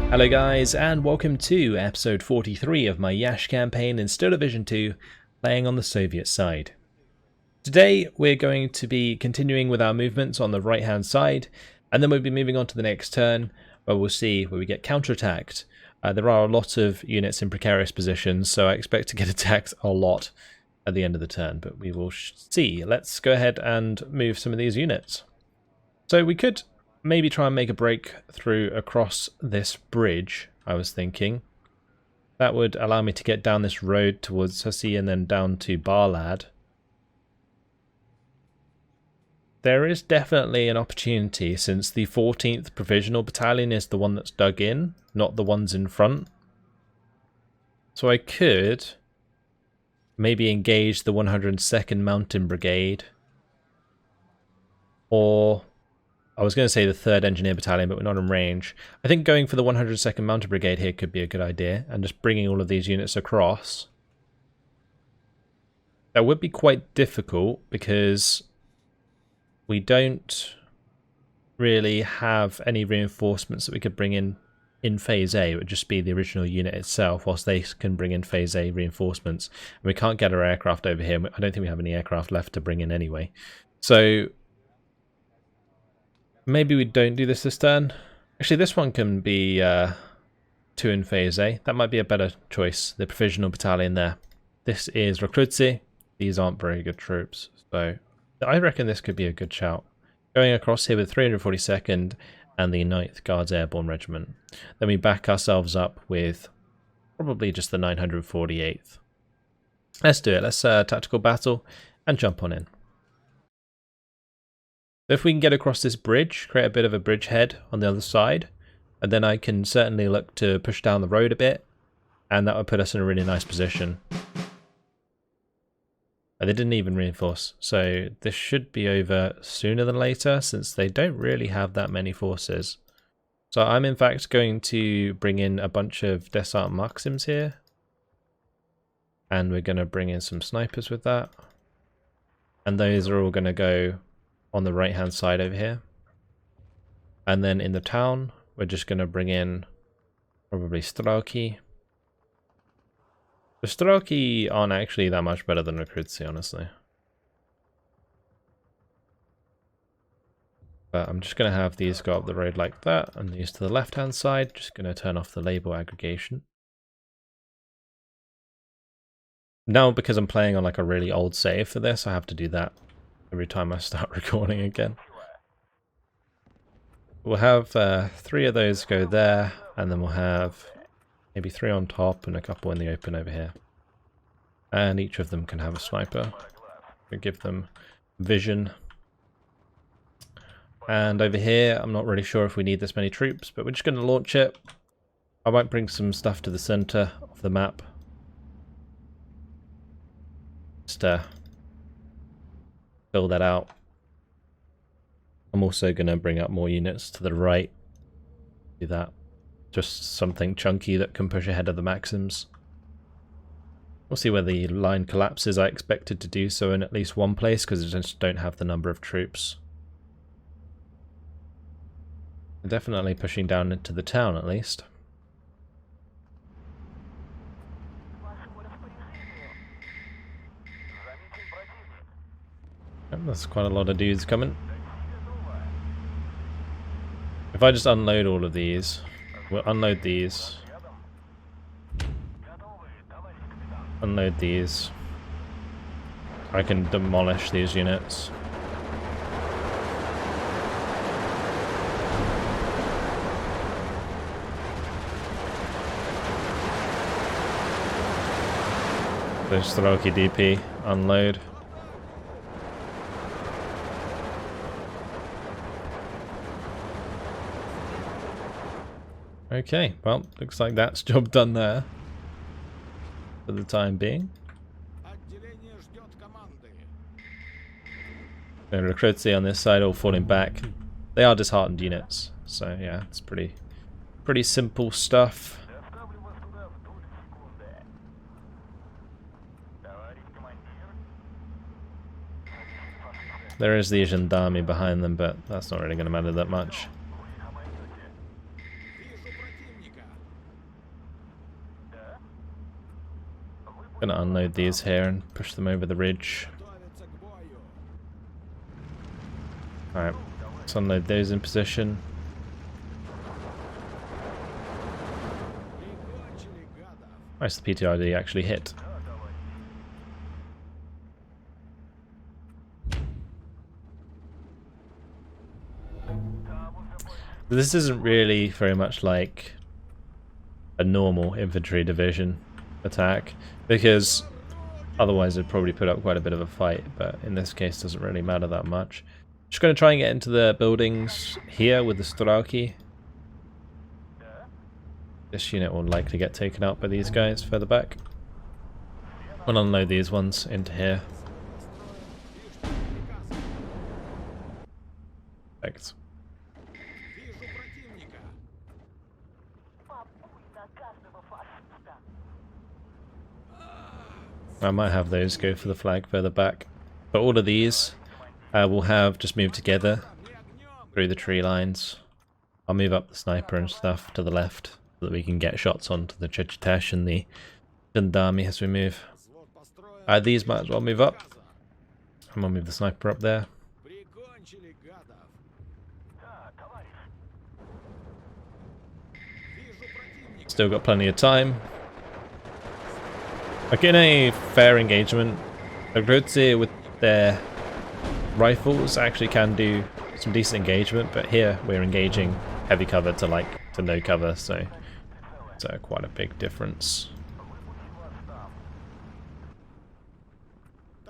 Hello guys, and welcome to episode 43 of my Yash campaign in Still Division 2, playing on the Soviet side. Today we're going to be continuing with our movements on the right hand side, and then we'll be moving on to the next turn, where we'll see where we get counterattacked. There are a lot of units in precarious positions, so I expect to get attacked a lot at the end of the turn, but we will see. Let's go ahead and move some of these units. So we could maybe try and make a break through across this bridge, I was thinking. That would allow me to get down this road towards Iasi and then down to Barlad. There is definitely an opportunity, since the 14th Provisional Battalion is the one that's dug in, not the ones in front. So I could maybe engage the 102nd Mountain Brigade, or I was going to say the 3rd Engineer Battalion, but we're not in range. I think going for the 102nd Mounted Brigade here could be a good idea, and just bringing all of these units across. That would be quite difficult, because we don't really have any reinforcements that we could bring in Phase A. It would just be the original unit itself, whilst they can bring in Phase A reinforcements. And we can't get our aircraft over here. I don't think we have any aircraft left to bring in anyway. So maybe we don't do this turn. Actually, this one can be 2 in Phase A. That might be a better choice. The Provisional Battalion there. This is Rekrutsi. These aren't very good troops. So I reckon this could be a good shout. Going across here with 342nd and the 9th Guards Airborne Regiment. Then we back ourselves up with probably just the 948th. Let's do it. Let's tactical battle and jump on in. So if we can get across this bridge, create a bit of a bridgehead on the other side, and then I can certainly look to push down the road a bit, and that would put us in a really nice position. They didn't even reinforce, so this should be over sooner than later, since they don't really have that many forces. So I'm in fact going to bring in a bunch of Desert Maxims here, and we're going to bring in some snipers with that, and those are all going to go on the right hand side over here. And then in the town we're just going to bring in probably Strelki. The Strelki aren't actually that much better than Rekrutsi, honestly. But I'm just going to have these go up the road like that, and these to the left hand side. Just going to turn off the label aggregation. Now, because I'm playing on like a really old save for this, I have to do that every time I start recording again. We'll have 3 of those go there, and then we'll have maybe 3 on top and a couple in the open over here. And each of them can have a sniper. We give them vision. And over here, I'm not really sure if we need this many troops, but we're just going to launch it. I might bring some stuff to the center of the map. Just fill that out. I'm also going to bring up more units to the right. Do that. Just something chunky that can push ahead of the Maxims. We'll see where the line collapses. I expected to do so in at least one place, because I just don't have the number of troops. I'm definitely pushing down into the town at least. That's quite a lot of dudes coming. If I just unload all of these, we'll unload these. Unload these. I can demolish these units. There's Strelki DP. Unload. Okay, well, looks like that's job done there. For the time being. And Rekrutsi on this side all falling back. They are disheartened units, so yeah, it's pretty simple stuff. There is the gendarme behind them, but that's not really going to matter that much. Gonna unload these here and push them over the ridge. Alright, let's unload those in position. Nice, the PTRD actually hit. This isn't really very much like a normal infantry division attack, because otherwise it'd probably put up quite a bit of a fight, but in this case it doesn't really matter that much. Just going to try and get into the buildings here with the Strelki. This unit will likely get taken out by these guys further back. We'll unload these ones into here. Perfect. I might have those go for the flag further back, but all of these will have just moved together through the tree lines. I'll move up the sniper and stuff to the left so that we can get shots onto the Chechitesh and the Gendarme as we move. These might as well move up. I'm gonna move the sniper up there. Still got plenty of time. Like in a fair engagement, the Grutze with their rifles actually can do some decent engagement, but here we're engaging heavy cover to no cover, so it's quite a big difference.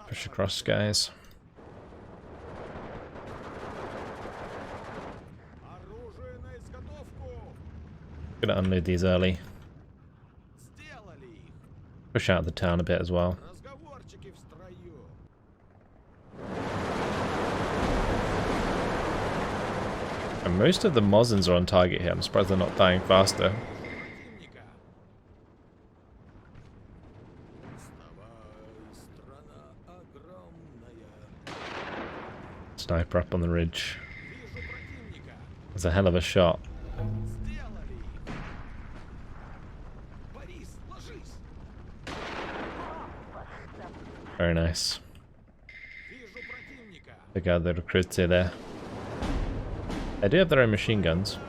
Push across, guys. Gonna unload these early. Push out the town a bit as well. And most of the Mosins are on target here. I'm surprised they're not dying faster. Sniper up on the ridge. That's a hell of a shot. Very nice. They got the recruits there. They do have their own machine guns.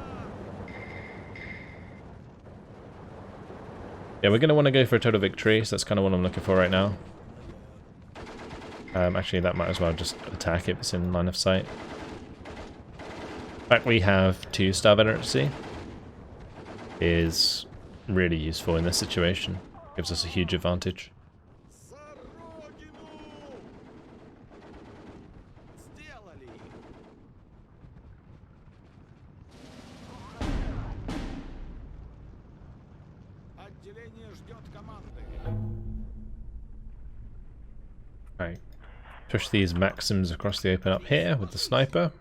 Yeah, we're going to want to go for a total victory, so that's kind of what I'm looking for right now. Actually, that might as well just attack if it's in line of sight. The fact we have 2 star veterancy is really useful in this situation. Gives us a huge advantage. Right, push these Maxims across the open up here with the sniper.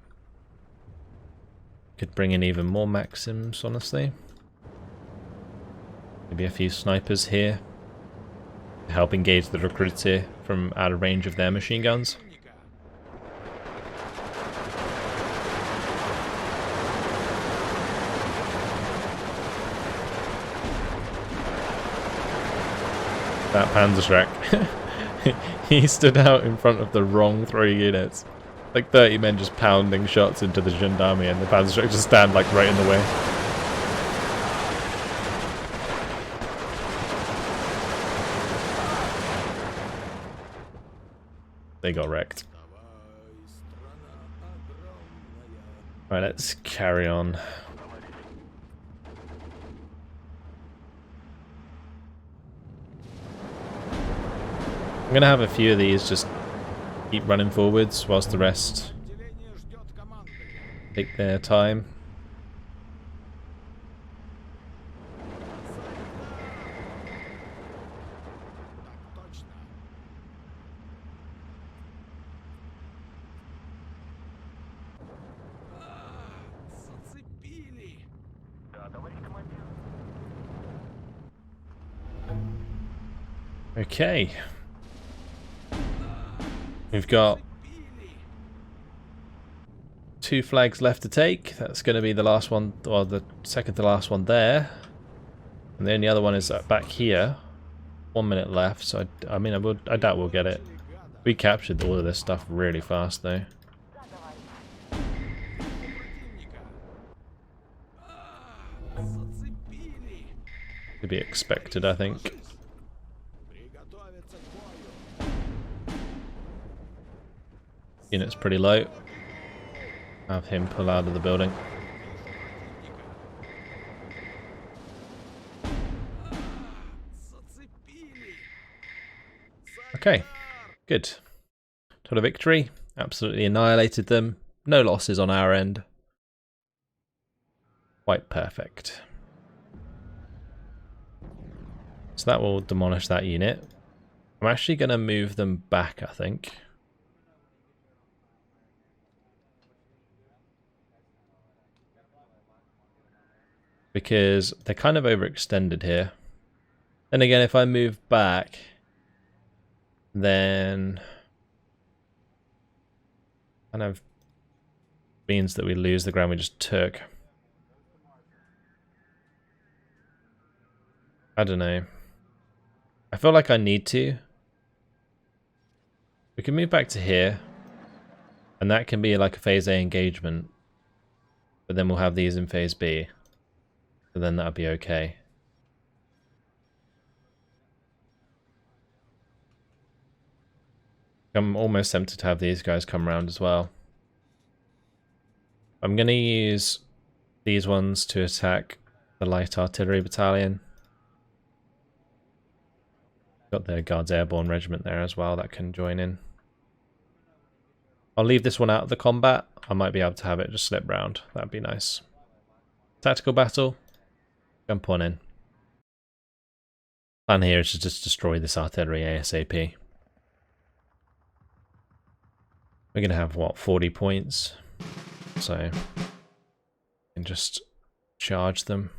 Could bring in even more Maxims, honestly. Maybe a few snipers here to help engage the recruits here from out of range of their machine guns. That Panzerschreck. He stood out in front of the wrong 3 units. Like 30 men just pounding shots into the Gendarme and the Panzerschreck just stand like right in the way. They got wrecked. Right, let's carry on. I'm going to have a few of these just keep running forwards whilst the rest take their time. Okay. We've got 2 flags left to take. That's going to be the last one, or the second to last one there. And the only other one is back here, 1 minute left, so I mean, I doubt we'll get it. We captured all of this stuff really fast, though. To be expected, I think. Unit's pretty low. Have him pull out of the building. Okay, good. Total victory. Absolutely annihilated them. No losses on our end. Quite perfect. So that will demolish that unit. I'm actually going to move them back, I think. Because they're kind of overextended here. And again, if I move back, then kind of means that we lose the ground we just took. I don't know. I feel like I need to. We can move back to here, and that can be like a phase A engagement, but then we'll have these in phase B, so then that'll be okay. I'm almost tempted to have these guys come around as well. I'm going to use these ones to attack the light artillery battalion. Got the Guards Airborne Regiment there as well that can join in. I'll leave this one out of the combat. I might be able to have it just slip round. That'd be nice. Tactical battle. Jump on in. Plan here is to just destroy this artillery ASAP. We're going to have, what, 40 points? So, we can just charge them.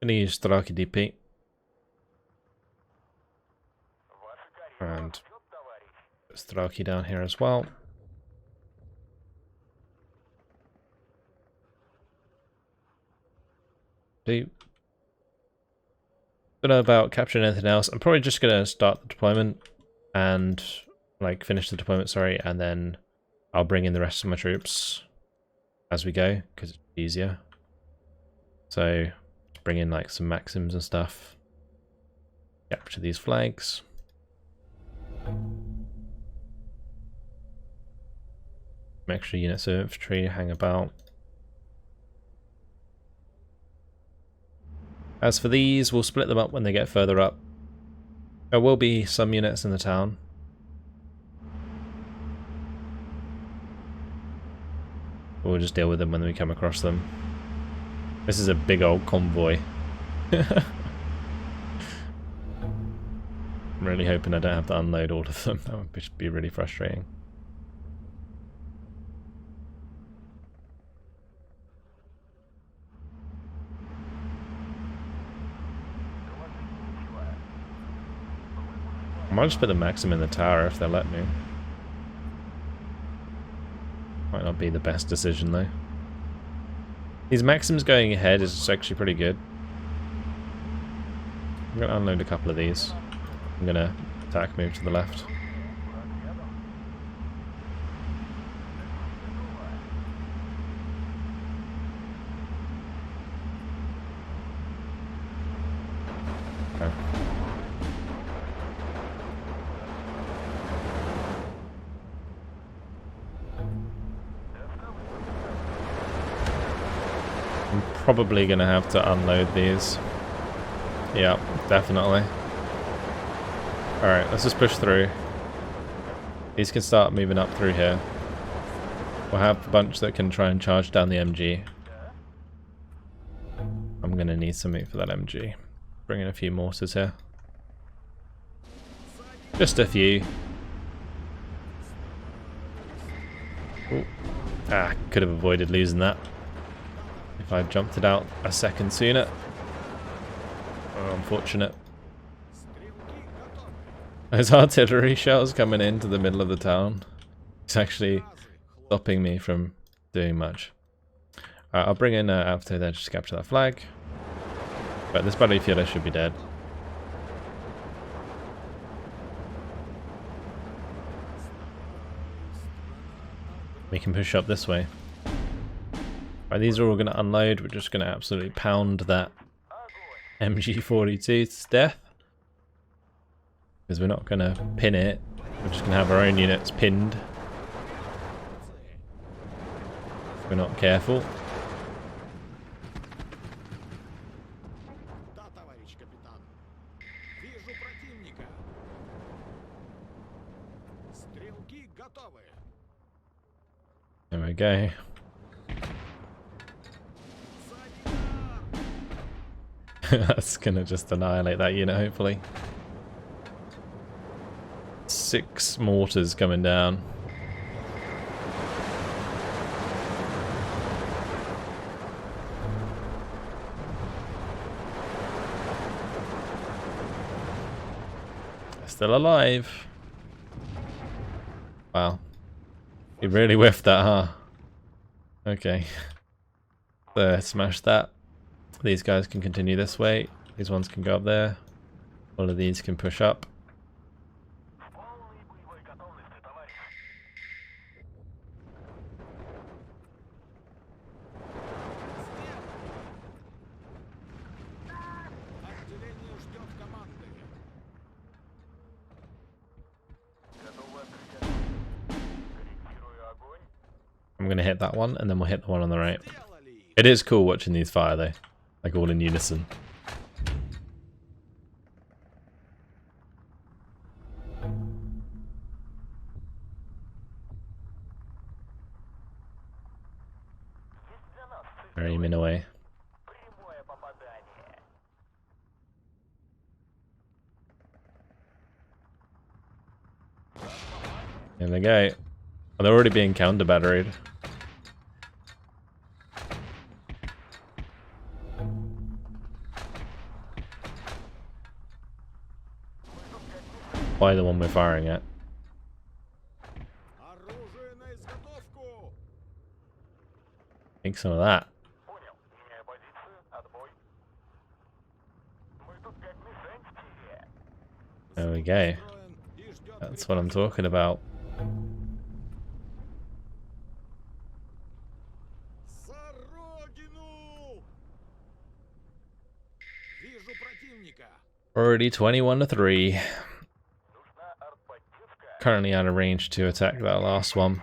I'm going to use Straki DP. And Straki down here as well. Don't know about capturing anything else. I'm probably just going to start the deployment and like finish the deployment, sorry, and then I'll bring in the rest of my troops as we go because it's easier. So bring in like some maxims and stuff. Capture these flags. Some extra units of infantry hang about. As for these, we'll split them up when they get further up. There will be some units in the town. We'll just deal with them when we come across them. This is a big old convoy. I'm really hoping I don't have to unload all of them. That would be really frustrating. I might just put the maxim in the tower if they'll let me. Might not be the best decision though. These maxims going ahead is actually pretty good. I'm going to unload a couple of these. I'm going to attack move to the left. Okay. I'm probably going to have to unload these. Yeah, definitely. Alright, let's just push through. These can start moving up through here. We'll have a bunch that can try and charge down the MG. I'm going to need something for that MG. Bring in a few mortars here. Just a few. Ooh. Ah, could have avoided losing that if I jumped it out a second sooner. Oh, unfortunate. Those artillery shells coming into the middle of the town. It's actually stopping me from doing much. Alright, I'll bring in Alpha there just to capture that flag. But this battery fueler should be dead. We can push up this way. Right, these are all going to unload. We're just going to absolutely pound that MG42 to death. Because we're not going to pin it. We're just going to have our own units pinned. If we're not careful. There we go. That's gonna just annihilate that unit, hopefully. 6 mortars coming down. Still alive. Wow. You really whiffed that, huh? Okay. So, smash that. These guys can continue this way. These ones can go up there. All of these can push up. I'm going to hit that one, and then we'll hit the one on the right. It is cool watching these fire, though. Like, all in unison. They're aiming away. There they go. Oh, they're already being counter-batteried. By the one we're firing at. Take some of that. There we go. That's what I'm talking about. Already 21-3. Currently out of range to attack that last one.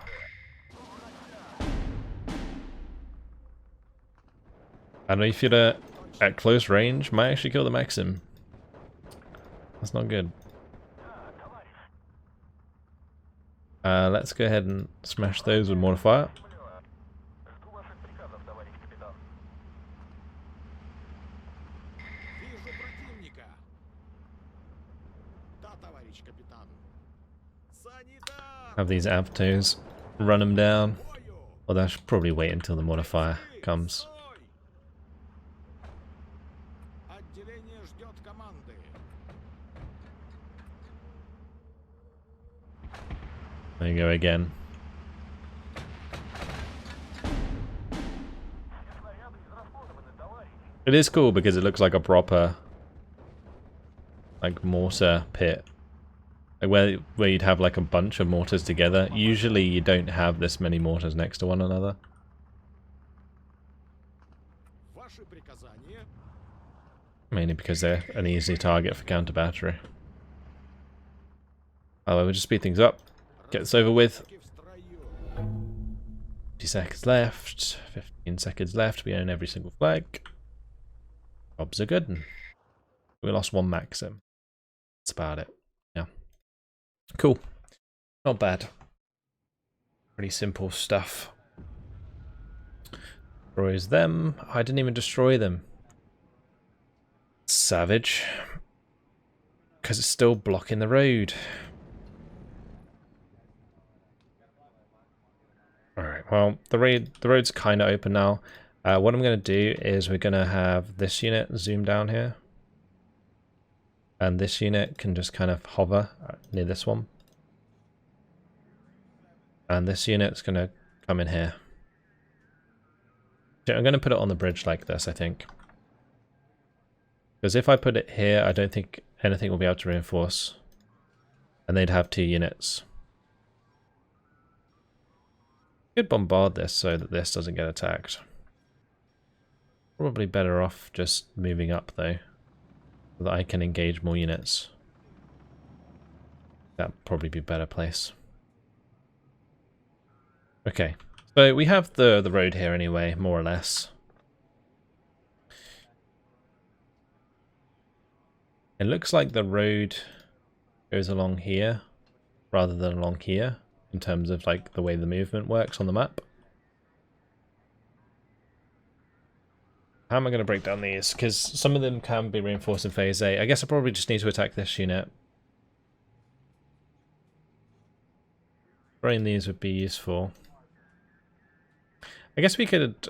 I know if you're at close range, might actually kill the Maxim. That's not good. Let's go ahead and smash those with mortar fire. Have these Avtos run them down. Although I should probably wait until the mortar fire comes. There you go again. It is cool because it looks like a proper like mortar pit. Like where you'd have like a bunch of mortars together. Usually you don't have this many mortars next to one another. Mainly because they're an easy target for counter battery. Oh, we'll just speed things up. Get this over with. 50 seconds left. 15 seconds left. We own every single flag. Jobs are good. We lost one Maxim. That's about it. Yeah. Cool. Not bad. Pretty simple stuff. Destroys them. I didn't even destroy them. Savage. Because it's still blocking the road. Alright, well, the road's kind of open now. What I'm going to do is we're going to have this unit zoom down here. And this unit can just kind of hover near this one. And this unit's going to come in here. I'm going to put it on the bridge like this, I think. Because if I put it here, I don't think anything will be able to reinforce. And they'd have 2 units. Could bombard this so that this doesn't get attacked. Probably better off just moving up though, so that I can engage more units. That'd probably be a better place. Okay, so we have the road here anyway, more or less. It looks like the road goes along here rather than along here in terms of like the way the movement works on the map. How am I going to break down these? Because some of them can be reinforced in phase A. I guess I probably just need to attack this unit. Throwing these would be useful. I guess we could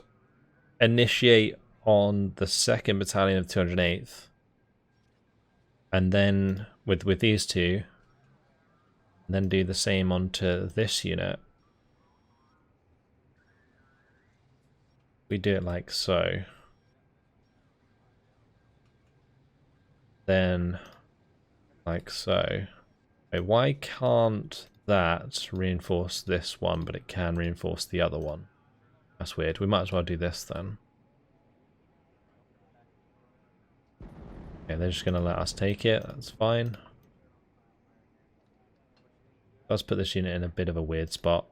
initiate on the 2nd Battalion of 208th. And then with these two. And then do the same onto this unit. We do it like so. Then like so. Wait, why can't that reinforce this one, but it can reinforce the other one? That's weird. We might as well do this then. Okay, they're just going to let us take it. That's fine. Let's put this unit in a bit of a weird spot.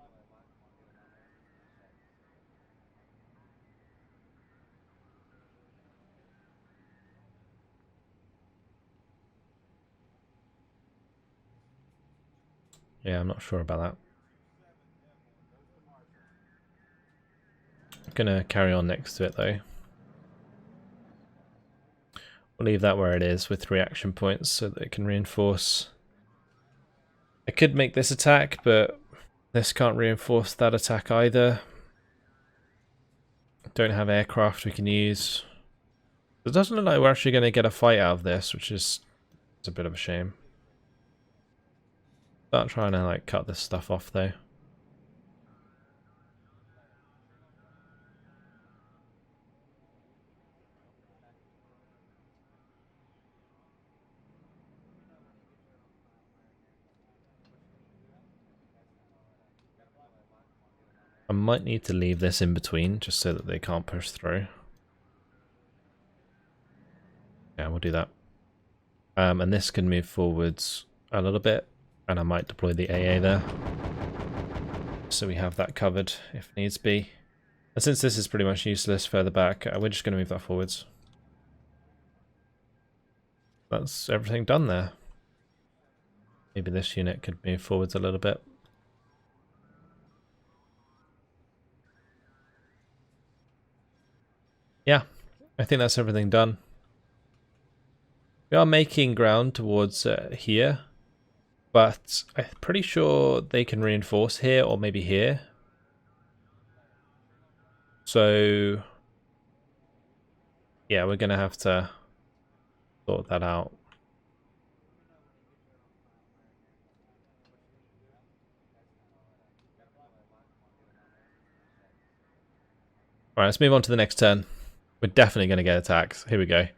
Yeah, I'm not sure about that. I'm going to carry on next to it though. We'll leave that where it is with 3 action points so that it can reinforce. I could make this attack, but this can't reinforce that attack either. Don't have aircraft we can use. It doesn't look like we're actually going to get a fight out of this, which is a bit of a shame. Start trying to like cut this stuff off though. I might need to leave this in between just so that they can't push through. Yeah, we'll do that. And this can move forwards a little bit, and I might deploy the AA there. So we have that covered if needs be. And since this is pretty much useless further back, we're just going to move that forwards. That's everything done there. Maybe this unit could move forwards a little bit. Yeah, I think that's everything done. We are making ground towards here, but I'm pretty sure they can reinforce here or maybe here. So, yeah, we're going to have to sort that out. Alright, let's move on to the next turn. We're definitely going to get attacked. Here we go.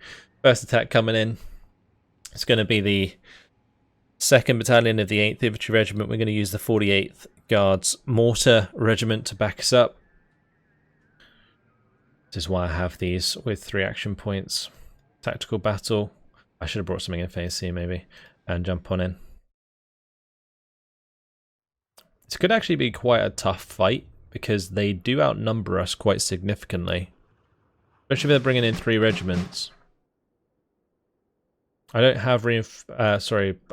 First attack coming in. It's going to be the 2nd Battalion of the 8th Infantry Regiment. We're going to use the 48th Guards Mortar Regiment to back us up. This is why I have these with 3 action points. Tactical battle. I should have brought something in phase C maybe. And jump on in. This could actually be quite a tough fight because they do outnumber us quite significantly. Especially if they're bringing in 3 regiments. I don't have I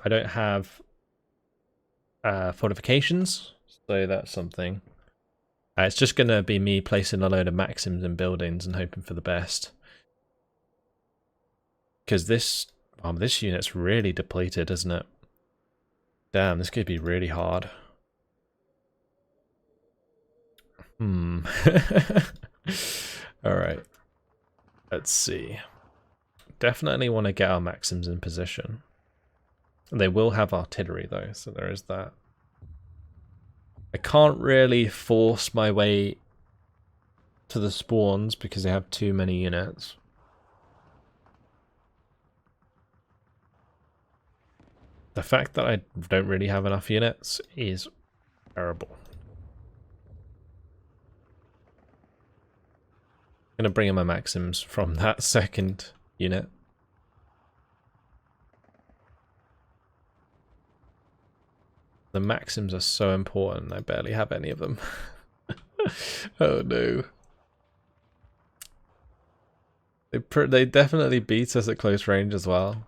don't have fortifications, so that's something. It's just going to be me placing a load of maxims in buildings and hoping for the best. Because this unit's really depleted, isn't it? Damn, this could be really hard. Alright. Let's see. Definitely want to get our maxims in position. They will have artillery though, so there is that. I can't really force my way to the spawns because they have too many units. The fact that I don't really have enough units is terrible. I'm going to bring in my maxims from that second unit. The maxims are so important, I barely have any of them. Oh no. They definitely beat us at close range as well.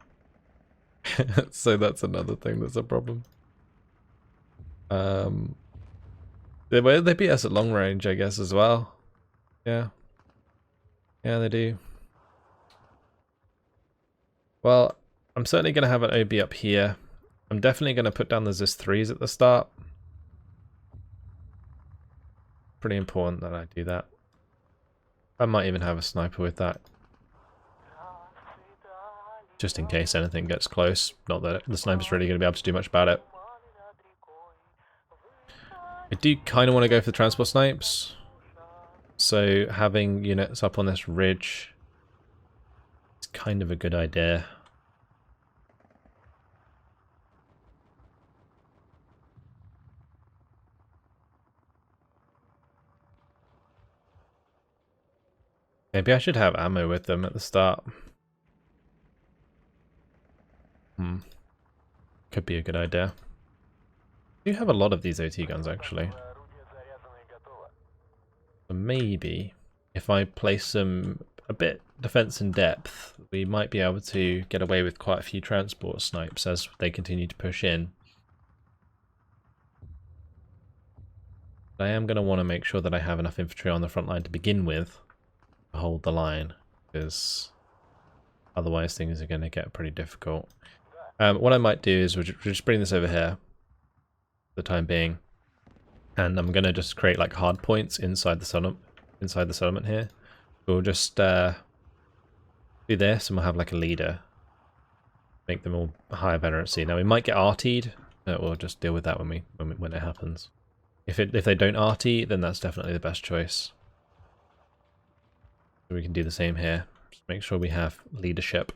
So that's another thing that's a problem. They beat us at long range, I guess, as well. Yeah. Yeah, they do. Well, I'm certainly going to have an OB up here. I'm definitely going to put down the ZIS-3s at the start. Pretty important that I do that. I might even have a sniper with that. Just in case anything gets close. Not that the sniper's really going to be able to do much about it. I do kind of want to go for the transport snipes. So having units up on this ridge is kind of a good idea. Maybe I should have ammo with them at the start. Could be a good idea. I do have a lot of these OT guns actually. So maybe if I place them a bit defense in depth, we might be able to get away with quite a few transport snipes as they continue to push in. But I am going to want to make sure that I have enough infantry on the front line to begin with to hold the line, because otherwise things are going to get pretty difficult. What I might do is we'll just bring this over here for the time being, and I'm going to just create like hard points inside the settlement here. We'll just do this, and we'll have like a leader. Make them all higher veterancy. Now we might get RT'd, but we'll just deal with that when it happens. If they don't RT, then that's definitely the best choice. So we can do the same here. Just make sure we have leadership.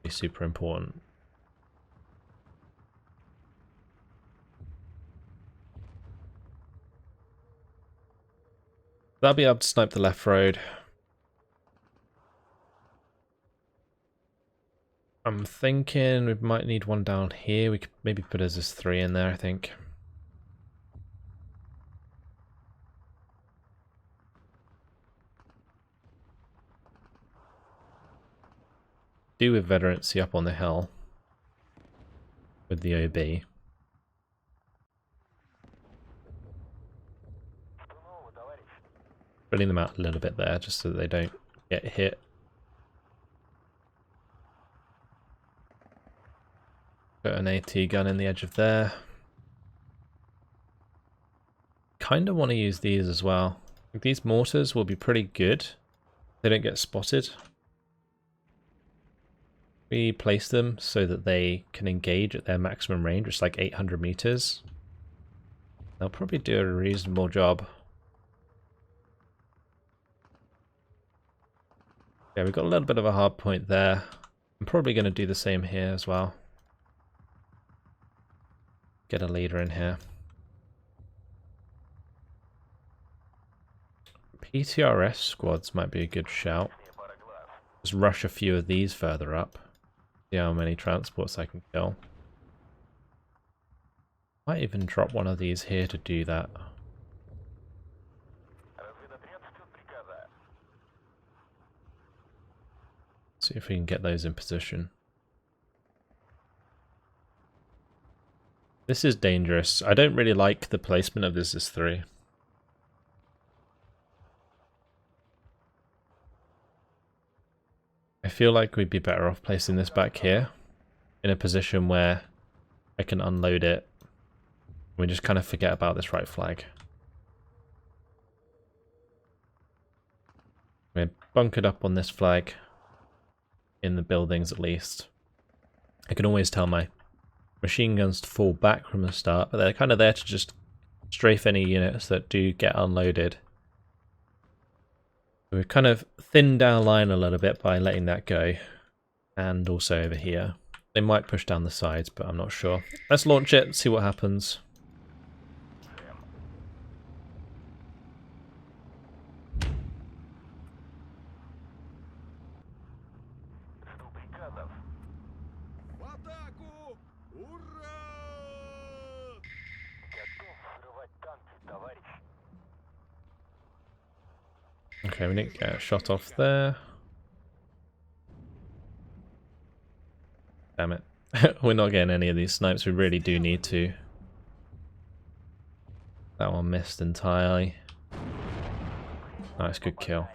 Be super important. That'll be able to snipe the left road. I'm thinking we might need one down here. We could maybe put a ZIS-3 in there, I think. Do with veterancy up on the hill with the OB. Bringing them out a little bit there just so that they don't get hit. Put an AT gun in the edge of there. Kind of want to use these as well. These mortars will be pretty good. They don't get spotted. We place them so that they can engage at their maximum range, which is like 800 meters. They'll probably do a reasonable job. Yeah, we've got a little bit of a hard point there. I'm probably going to do the same here as well. Get a leader in here. PTRS squads might be a good shout. Just rush a few of these further up. See how many transports I can kill. Might even drop one of these here to do that. See if we can get those in position. This is dangerous. I don't really like the placement of this ZIS-3. I feel like we'd be better off placing this back here in a position where I can unload it. We just kind of forget about this right flag. We're bunkered up on this flag in the buildings at least. I can always tell my machine guns to fall back from the start, but they're kind of there to just strafe any units that do get unloaded. We've kind of thinned our line a little bit by letting that go, and also over here. They might push down the sides, but I'm not sure. Let's launch it, see what happens. Okay, we didn't get a shot off there. Damn it. We're not getting any of these snipes. We really do need to. That one missed entirely. Nice, good kill.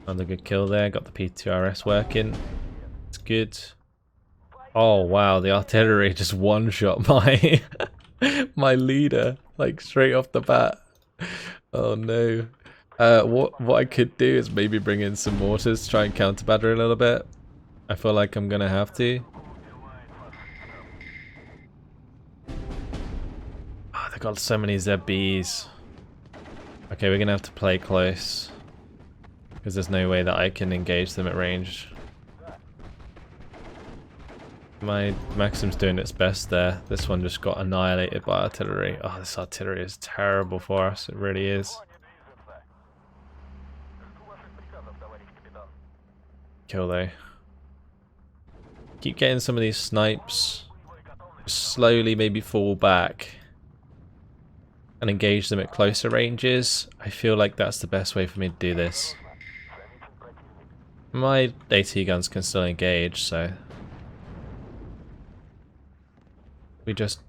Another good kill there. Got the PTRS working. It's good. Oh wow, the artillery just one-shot my my leader, like straight off the bat. Oh no. What I could do is maybe bring in some mortars to try and counter battery a little bit. I feel like I'm gonna have to. Oh, they've got so many ZBs. Okay, we're gonna have to play close. Because there's no way that I can engage them at range. My Maxim's doing its best there. This one just got annihilated by artillery. Oh, this artillery is terrible for us. It really is. Kill though. Keep getting some of these snipes. Slowly maybe fall back. And engage them at closer ranges. I feel like that's the best way for me to do this. My AT guns can still engage, so we just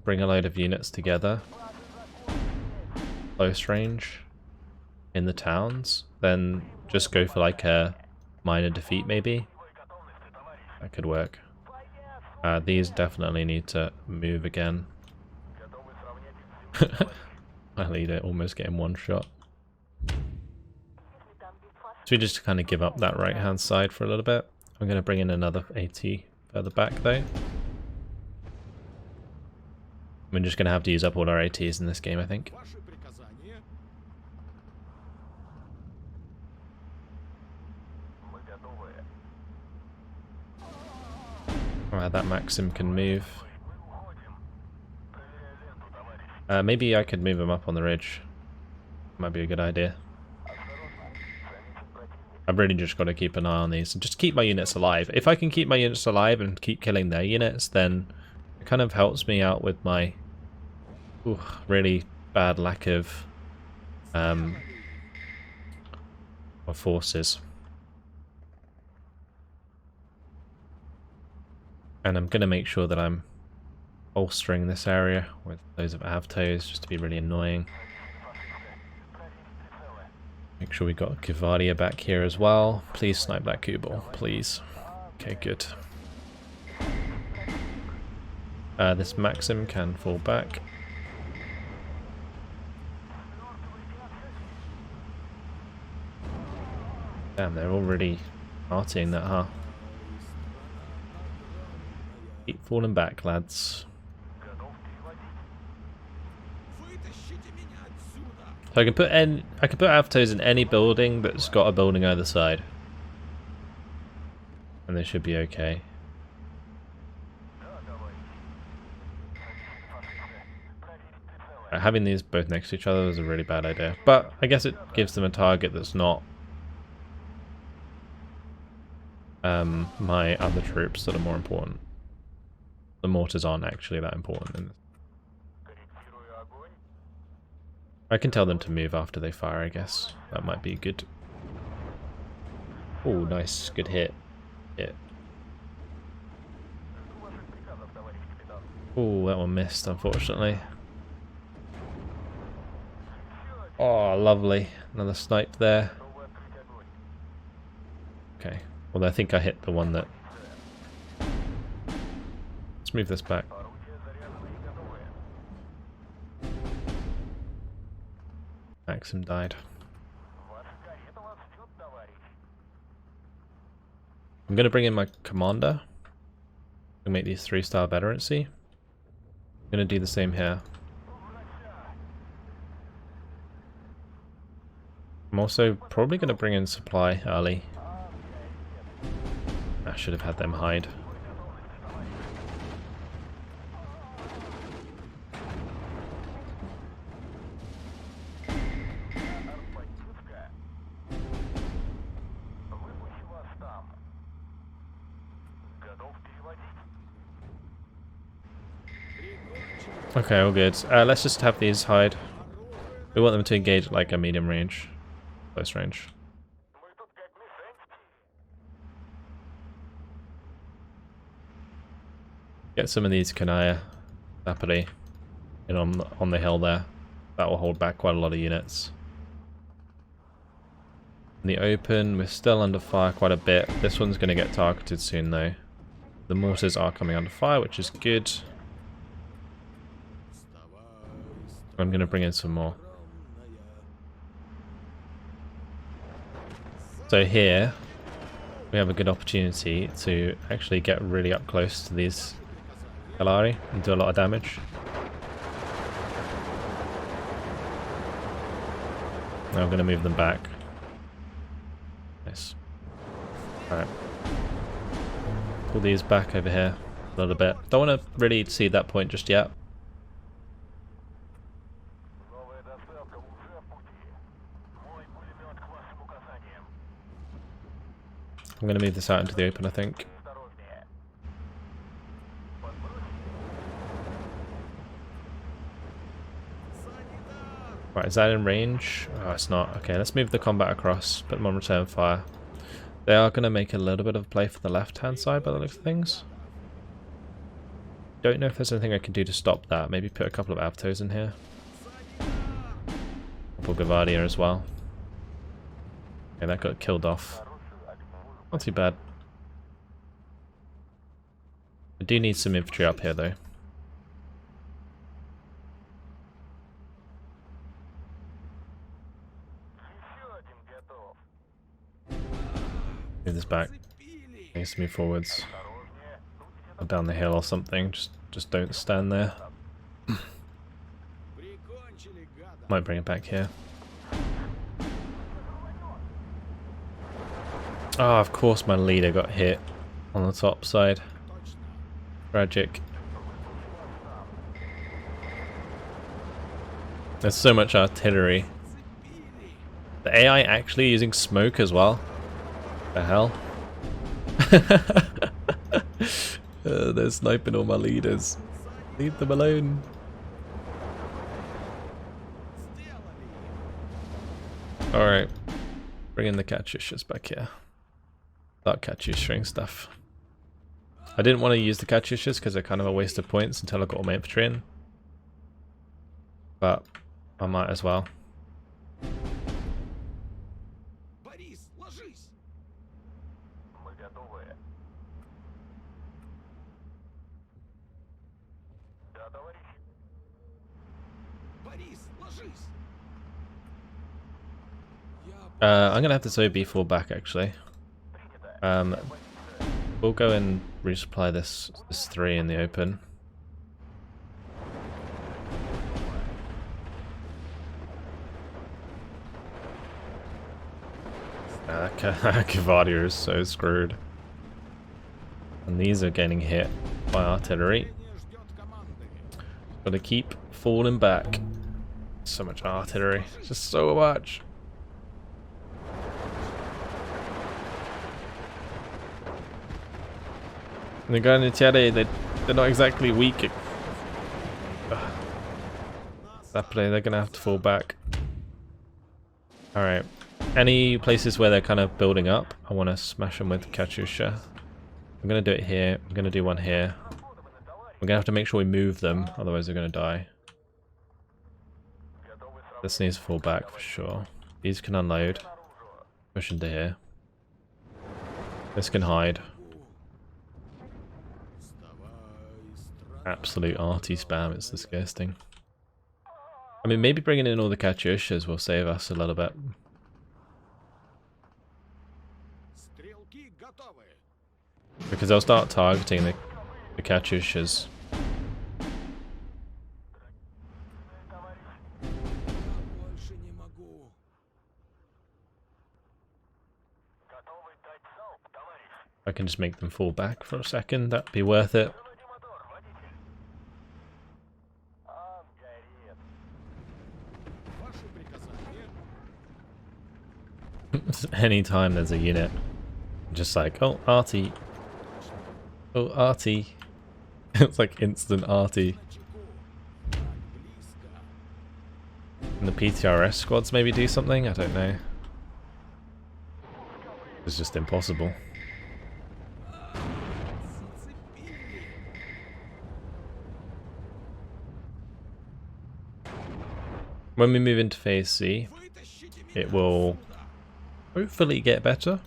bring a load of units together, close range, in the towns, then just go for like a minor defeat maybe. That could work. These definitely need to move again. My leader almost getting one shot. So we just kind of give up that right hand side for a little bit. I'm going to bring in another AT further back though. We're just going to have to use up all our ATs in this game, I think. Alright, that Maxim can move. Maybe I could move him up on the ridge. Might be a good idea. I've really just got to keep an eye on these and just keep my units alive. If I can keep my units alive and keep killing their units, then it kind of helps me out with my really bad lack of forces. And I'm going to make sure that I'm bolstering this area with those of Avtos just to be really annoying. Make sure we got Kivadia back here as well. Please snipe that Kubel, please. Okay, good. This Maxim can fall back. Damn, they're already partying that, huh? Keep falling back, lads. So I can put Avtos in any building that's got a building either side. And they should be okay. Having these both next to each other is a really bad idea. But I guess it gives them a target that's not my other troops that are more important. The mortars aren't actually that important in this. I can tell them to move after they fire, I guess. That might be good. Oh, nice. Good hit. Hit. Oh, that one missed, unfortunately. Oh, lovely. Another snipe there. Okay. Well, I think I hit the one that... Let's move this back. Maxim died. I'm going to bring in my commander to make these 3-star veterancy. I'm going to do the same here. I'm also probably going to bring in supply early. I should have had them hide. Okay, all good. Let's just have these hide. We want them to engage at like a medium range, close range. Get some of these Kanaya Zapari in on the hill there. That will hold back quite a lot of units. In the open, we're still under fire quite a bit. This one's going to get targeted soon though. The mortars are coming under fire, which is good. I'm going to bring in some more. So here, we have a good opportunity to actually get really up close to these Galari and do a lot of damage. Now I'm going to move them back. Nice. Alright. Pull these back over here a little bit. Don't want to really see that point just yet. I'm going to move this out into the open, I think. Right, is that in range? Oh, it's not. Okay, let's move the combat across. Put them on return fire. They are going to make a little bit of play for the left-hand side by the looks of things. Don't know if there's anything I can do to stop that. Maybe put a couple of Avtos in here. A couple Gavardia as well. Okay, that got killed off. Not too bad. I do need some infantry up here though. Move this back. Needs to move forwards. Or down the hill or something. Just don't stand there. Might bring it back here. Oh, of course my leader got hit on the top side. Tragic. There's so much artillery. The AI actually using smoke as well. The hell? They're sniping all my leaders. Leave them alone. Alright. Bring in the Katyushas back here. That Katyusha stuff. I didn't want to use the Katyushas because they're kind of a waste of points until I got all my infantry in. But I might as well. I'm gonna have to throw B4 back actually. We'll go and resupply this 3 in the open. That Cavadia is so screwed. And these are getting hit by artillery. Gotta keep falling back. So much artillery. Just so much. And the Garnitiere, they're not exactly weak. That play, they're gonna have to fall back. Alright. Any places where they're kind of building up, I want to smash them with Katyusha. I'm gonna do it here. I'm gonna do one here. We're gonna have to make sure we move them, otherwise they're gonna die. This needs to fall back for sure. These can unload. Push into here. This can hide. Absolute arty spam, it's disgusting. I mean, maybe bringing in all the Katyushas will save us a little bit. Because they'll start targeting the Katyushas. I can just make them fall back for a second, that'd be worth it. Anytime there's a unit, just like, oh, arty. Oh, arty. It's like instant arty. And the PTRS squads maybe do something? I don't know. It's just impossible. When we move into phase C, it will hopefully get better.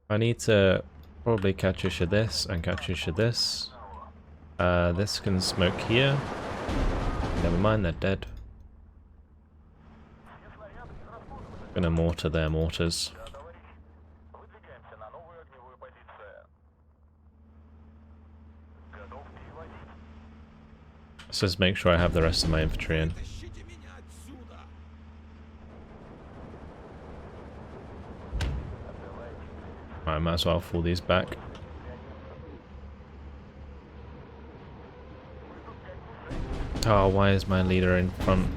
I need to probably Katyusha this and Katyusha this. This can smoke here. Never mind, they're dead. Gonna mortar their mortars. Let's just make sure I have the rest of my infantry in. I might as well fall these back. Oh, why is my leader in front?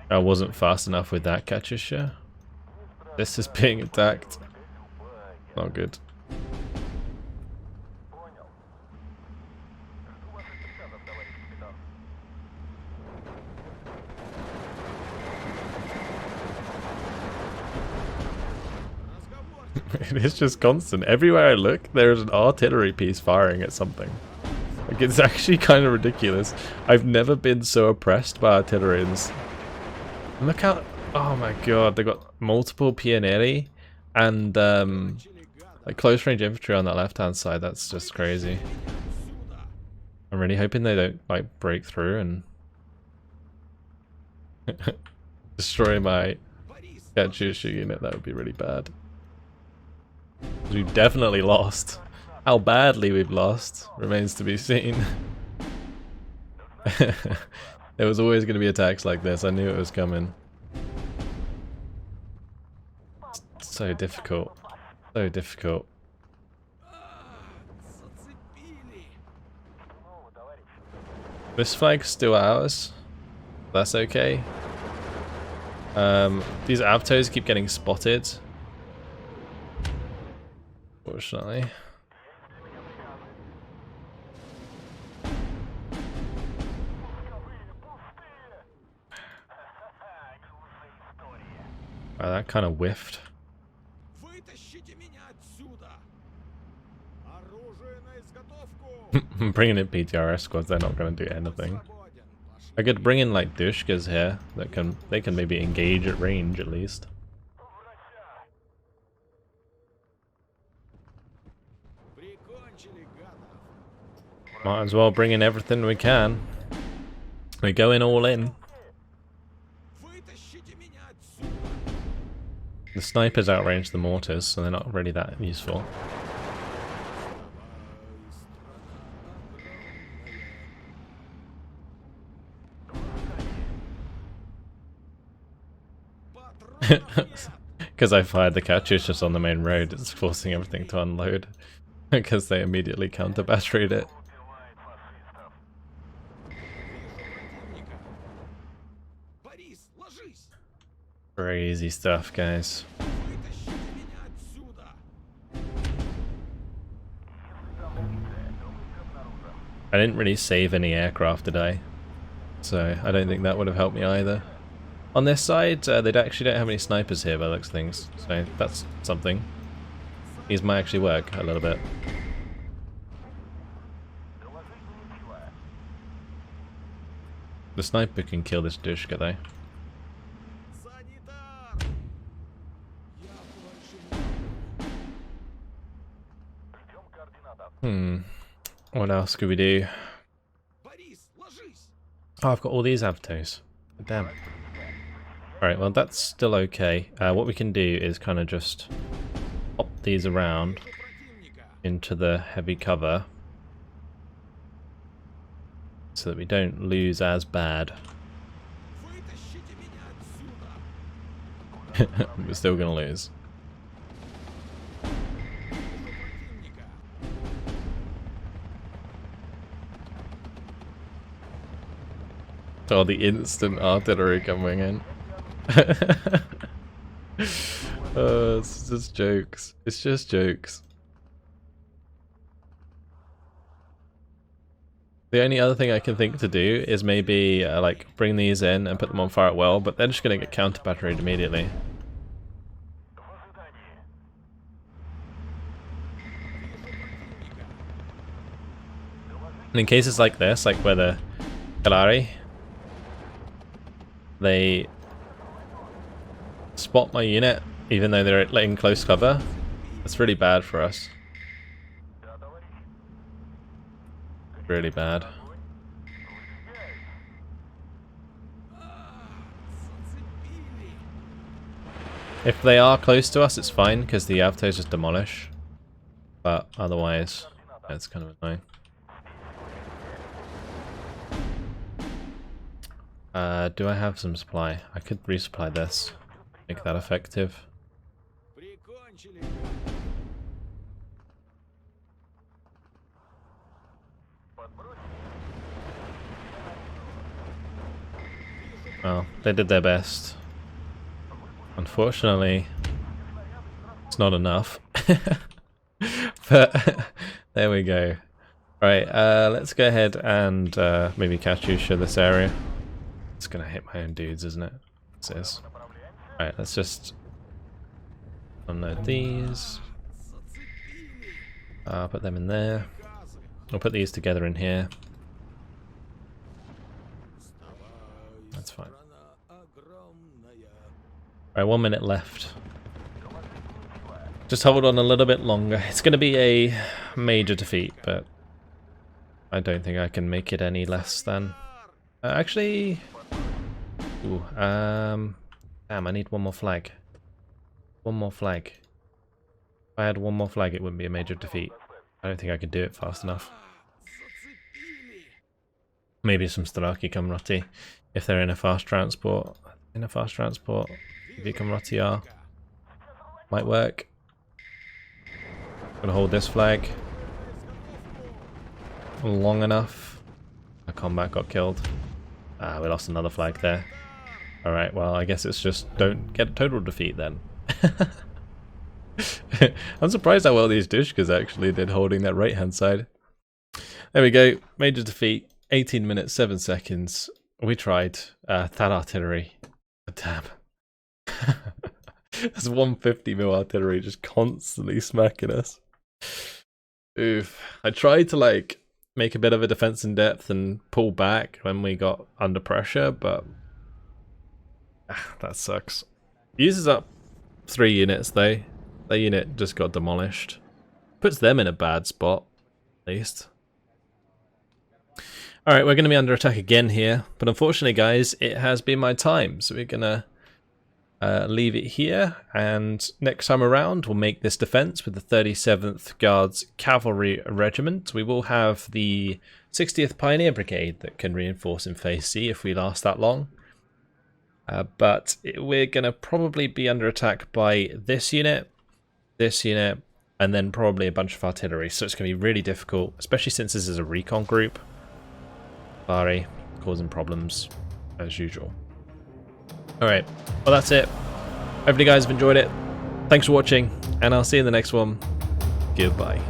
I wasn't fast enough with that Katyusha. This is being attacked. Not good. It is just constant. Everywhere I look, there's an artillery piece firing at something. Like, it's actually kind of ridiculous. I've never been so oppressed by artilleries. Look how... Oh my god, they got multiple Pionieri and like close range infantry on that left hand side. That's just crazy. I'm really hoping they don't like break through and destroy my Katyusha unit. That would be really bad. We've definitely lost. How badly we've lost remains to be seen. There was always going to be attacks like this. I knew it was coming. It's so difficult. So difficult. This flag's still ours. That's okay. These Avtos keep getting spotted. Fortunately. Oh, that kind of whiffed. I'm bringing in PTRS squads, they're not going to do anything. I could bring in like Dushkas here that they can maybe engage at range at least. Might as well bring in everything we can. We're going all in. The snipers outrange the mortars, so they're not really that useful. Because I fired the Katyushas on the main road, it's forcing everything to unload. Because they immediately counter-batteried it. Crazy stuff, guys. I didn't really save any aircraft today, so I don't think that would have helped me either. On this side, they actually don't have any snipers here by the looks of things, so that's something. These might actually work a little bit. The sniper can kill this Dushka though. What else could we do? Oh, I've got all these avtos. Damn. Alright, well that's still okay. What we can do is kind of just pop these around into the heavy cover so that we don't lose as bad. We're still gonna lose. Oh, the instant artillery coming in. Oh, it's just jokes. It's just jokes. The only other thing I can think to do is maybe like bring these in and put them on fire at will, but they're just going to get counter-batteried immediately. And in cases like this, like where the Kalari, they spot my unit even though they're in close cover, that's really bad for us. Really bad. If they are close to us, it's fine because the avtos just demolish. But otherwise, it's kind of annoying. Do I have some supply? I could resupply this, make that effective. Well, they did their best. Unfortunately, it's not enough. But there we go. Right, let's go ahead and maybe Katyusha this area. It's gonna hit my own dudes, isn't it? It is. Alright, let's just unload these. Put them in there. I'll put these together in here. That's fine. Alright, 1 minute left. Just hold on a little bit longer. It's going to be a major defeat, but I don't think I can make it any less than... actually... Ooh, damn, I need one more flag. One more flag. If I had one more flag, it wouldn't be a major defeat. I don't think I could do it fast enough. Maybe some Staraki Kamrati, if they're in a fast transport. In a fast transport, if you Kamrati are, might work. Gonna hold this flag long enough. A combat got killed. We lost another flag there. Alright, well, I guess it's just don't get a total defeat then. I'm surprised how well these Dushkas actually did holding that right hand side. There we go, major defeat, 18 minutes, 7 seconds. We tried. That artillery. Damn. There's 150 mil artillery just constantly smacking us. Oof. I tried to like make a bit of a defense in depth and pull back when we got under pressure, but that sucks. Uses up 3 units though. Their unit just got demolished. Puts them in a bad spot, at least. Alright, we're going to be under attack again here, but unfortunately guys, it has been my time, so we're going to leave it here, and next time around we'll make this defense with the 37th Guards Cavalry Regiment. We will have the 60th Pioneer Brigade that can reinforce in Phase C if we last that long. But we're going to probably be under attack by this unit, and then probably a bunch of artillery, so it's going to be really difficult, especially since this is a recon group. Sorry, causing problems as usual. Alright, well that's it. Hopefully you guys have enjoyed it. Thanks for watching, and I'll see you in the next one. Goodbye.